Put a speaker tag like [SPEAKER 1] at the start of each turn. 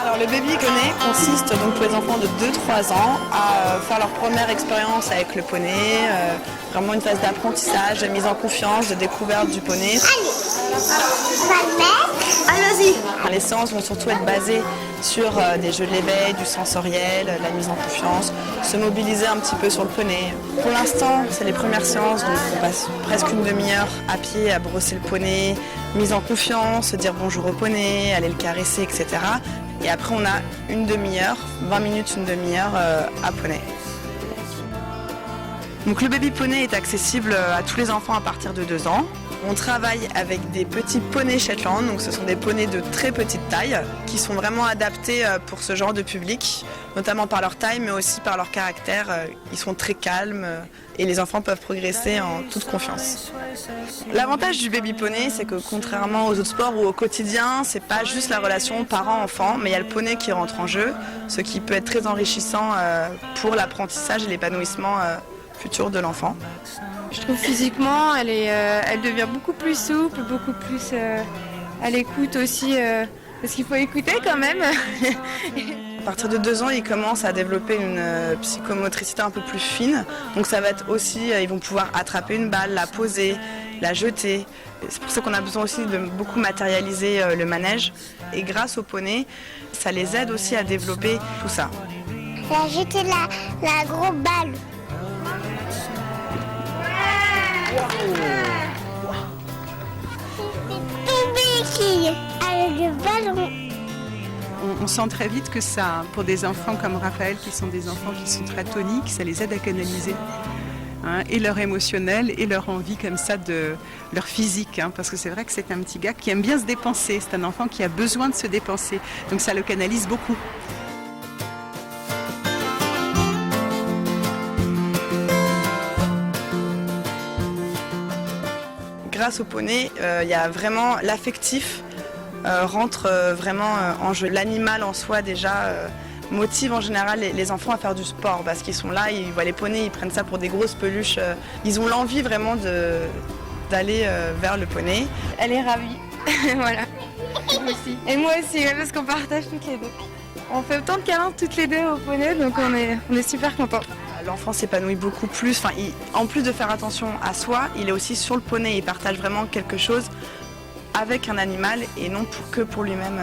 [SPEAKER 1] Alors, le baby poney consiste donc pour les enfants de 2-3 ans à faire leur première expérience avec le poney, vraiment une phase d'apprentissage, de mise en confiance, de découverte du poney.
[SPEAKER 2] Allez-y.
[SPEAKER 1] Les séances vont surtout être basées sur des jeux de l'éveil, du sensoriel, de la mise en confiance, se mobiliser un petit peu sur le poney. Pour l'instant, c'est les premières séances, donc on passe presque une demi-heure à pied à brosser le poney, mise en confiance, dire bonjour au poney, aller le caresser, etc. Et après, on a une demi-heure, 20 minutes, une demi-heure à poney. Donc le baby poney est accessible à tous les enfants à partir de 2 ans. On travaille avec des petits poneys Shetland, donc ce sont des poneys de très petite taille qui sont vraiment adaptés pour ce genre de public, notamment par leur taille mais aussi par leur caractère. Ils sont très calmes et les enfants peuvent progresser en toute confiance. L'avantage du baby poney, c'est que contrairement aux autres sports ou au quotidien, c'est pas juste la relation parent-enfant, mais il y a le poney qui rentre en jeu, ce qui peut être très enrichissant pour l'apprentissage et l'épanouissement futur de l'enfant.
[SPEAKER 3] Je trouve physiquement, elle devient beaucoup plus souple, beaucoup plus à l'écoute aussi, parce qu'il faut écouter quand même.
[SPEAKER 1] À partir de 2 ans, ils commencent à développer une psychomotricité un peu plus fine. Donc ça va être aussi, ils vont pouvoir attraper une balle, la poser, la jeter. C'est pour ça qu'on a besoin aussi de beaucoup matérialiser le manège. Et grâce au poney, ça les aide aussi à développer tout ça.
[SPEAKER 2] J'ai jeté la grosse balle.
[SPEAKER 4] On sent très vite que ça, pour des enfants comme Raphaël, qui sont des enfants qui sont très toniques, ça les aide à canaliser. Et leur émotionnel et leur envie comme ça de leur physique, parce que c'est vrai que c'est un petit gars qui aime bien se dépenser, c'est un enfant qui a besoin de se dépenser, donc ça le canalise beaucoup.
[SPEAKER 1] Grâce au poney, il y a vraiment l'affectif rentre vraiment en jeu. L'animal en soi déjà motive en général les enfants à faire du sport parce qu'ils sont là, ils voient les poneys, ils prennent ça pour des grosses peluches. Ils ont l'envie vraiment d'aller vers le poney.
[SPEAKER 3] Elle est ravie, voilà. Et moi aussi, parce qu'on partage toutes les deux. On fait autant de câlins toutes les deux au poney, donc on est super contents.
[SPEAKER 1] L'enfant s'épanouit beaucoup plus. En plus de faire attention à soi, il est aussi sur le poney. Il partage vraiment quelque chose avec un animal et non que pour lui-même.